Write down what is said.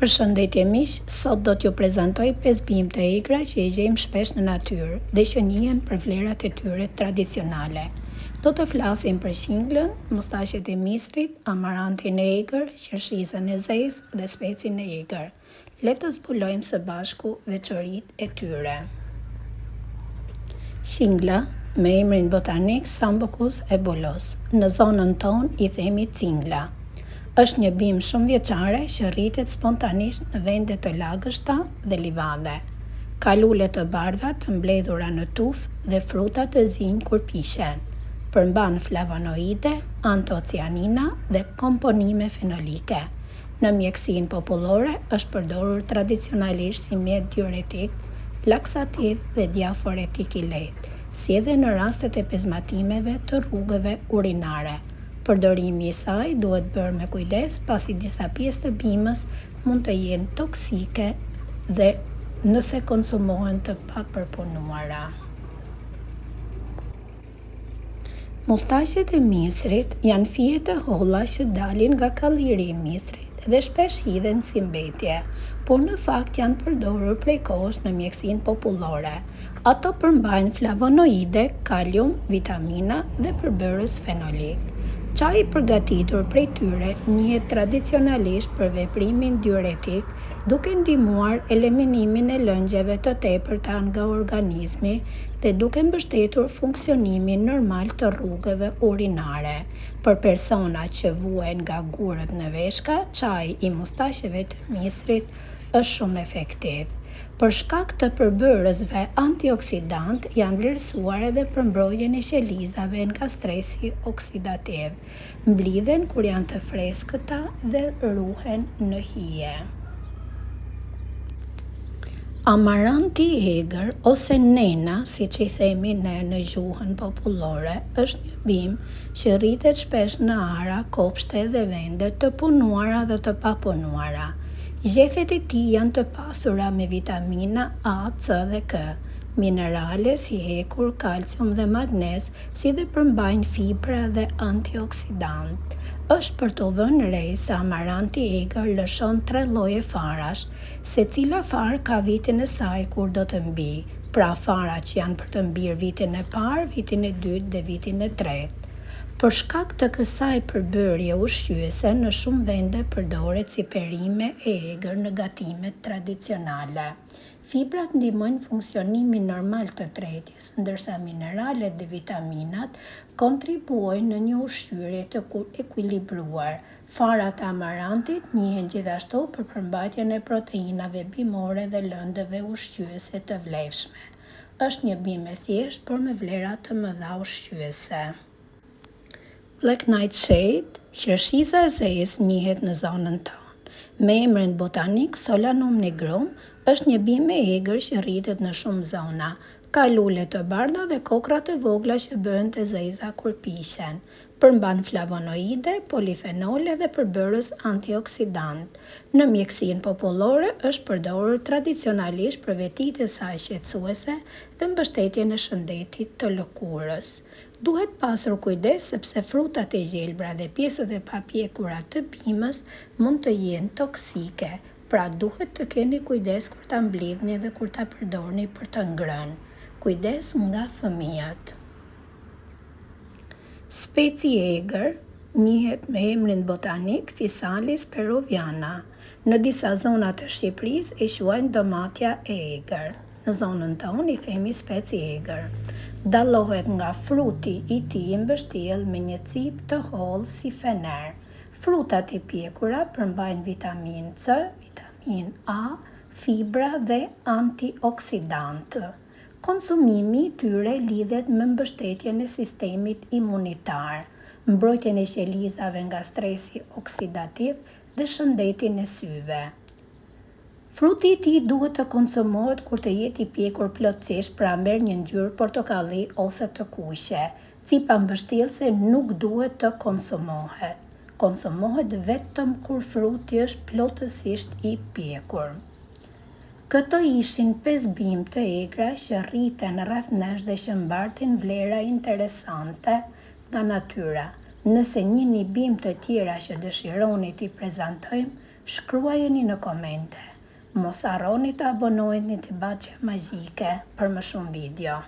Përshëndetje miq, sot do t'ju prezantoj 5 bimë të egra që i gjejmë shpesh në natyrë dhe që njihen për vlerat e tyre tradicionale. Do të flasim për qinglën, mustaqet e mistrit, amarantin e egër, qershizën e zezë dhe specin e egër. Le të zbulojmë së bashku veçoritë e tyre. Qingla, me emrin botanik Sambucus ebullus, në zonën tonë i themi cingla. Është një bimë shumë vjeçare që rritet spontanisht në vende të lagështa dhe livade. Ka lule të bardha të mbledhura në tufë dhe fruta të zinj kur pishen. Përmban flavonoide, antocianina dhe komponime fenolike. Në mjekësinë popullore është përdorur tradicionalisht si mjet diuretik, laksativ dhe diaforetik i lehtë, si edhe në rastet e pezmatimeve të rrugëve urinare. Përdorimi i saj duhet bërë me kujdes pasi disa pjesë të bimës mund të jenë toksike dhe nëse konsumohen të papërpunuara. Mustaqet e mistrit janë fije të holla që dalin nga kalliri i mistrit dhe shpesh hidhen si mbetje, por në fakt janë përdorur prej kohësh në mjekësinë popullore. Ato përmbajnë flavonoide, kalium, vitamina dhe përbërës fenolik. Çaji i përgatitur prej tyre njihet tradicionalisht për veprimin diuretik, duke ndihmuar eliminimin e lëngjeve të tepërta nga organizmi dhe duke mbështetur funksionimin normal të rrugëve urinare. Për persona që vuajnë nga gurët në veshka, çaji i mustaqeve të mistrit është shumë efektiv. Për shkak të përbërësve antioksidant janë vlerësuar edhe për mbrojtjen e qelizave nga stresi oksidativ. Mblidhen kur janë të freskëta dhe ruhen në hije. Amaranti i egër ose nena, siç i themi ne në gjuhën popullore, është një bimë që rritet shpesh në ara, kopshte dhe vende të punuara dhe të papunuara. Gjethet e tij janë të pasura me vitamina A, C dhe K, minerale si hekur, kalcium dhe magnez, si dhe përmbajnë fibra dhe antioksidant. Është për të vënë re se amaranti i egër lëshon 3 lloje farash, secila farë ka vitin e saj kur do të mbi, pra farat që janë për të mbirë vitin e parë, vitin e dytë dhe vitin e tretë. Për shkak të kësaj përbërje ushqyese, në shumë vende përdoret si perime e egër në gatimet tradicionale. Fibrat ndihmojnë funksionimin normal të tretjes, ndërsa mineralet dhe vitaminat kontribuojnë në një ushqyerje të ekuilibruar. Farat e amarantit njihen gjithashtu për përmbajtjen e proteinave bimore dhe lëndëve ushqyese të vlefshme. Është një bimë e thjeshtë, por me vlera të mëdha ushqyese. Black nightshade, qershiza e zezë, njihet në zonën tonë. Me emrin botanik Solanum nigrum, është një bimë e egër që rritet në shumë zona. Ka lule të bardha dhe kokra të vogla që bëhen të zeza kur pishen. Përmban flavonoide, polifenole dhe përbërës antioksidant. Në mjekësinë popullore është përdorur tradicionalisht për vetitë e saj shqetësuese dhe mbështetjen e shëndetit të lëkurës. Duhet pasur kujdes sepse frutat e gjelbra dhe pjesët e papjekura të bimës mund të jenë toksike, pra duhet të keni kujdes kur ta mblidhni dhe kur ta përdorni për të ngrënë. Kujdes nga fëmijët. Speci i egër njihet me emrin botanik Physalis peruviana. Në disa zona të Shqipërisë e quajnë domatja e egër. Në zonën tonë i themi speci i egër. Dallohet nga fruti i tij mbështjell me një cip të hollë si fener. Frutat e pjekura përmbajnë vitaminë C, vitaminë A, fibra dhe antioksidant. Konsumimi i tyre lidhet me mbështetjen e sistemit imunitar, mbrojtjen e qelizave nga stresi oksidativ dhe shëndetin e syve. Fruti i tij duhet të konsumohet kur të jetë i pjekur plotësisht, pra merr një ngjyrë portokalli ose të kuqe. Cipa mbështjellëse nuk duhet të konsumohet. Konsumohet vetëm kur fruti është plotësisht i pjekur. Këto ishin 5 bimë të egra që rriten rreth nesh dhe që mbartin vlera interesante nga natyra. Nëse njihni bimë të tjera që dëshironi t'i prezantojmë, Shkruajeni në komente. Mos harroni të abonoheni te Baçja Magjike për më shumë video.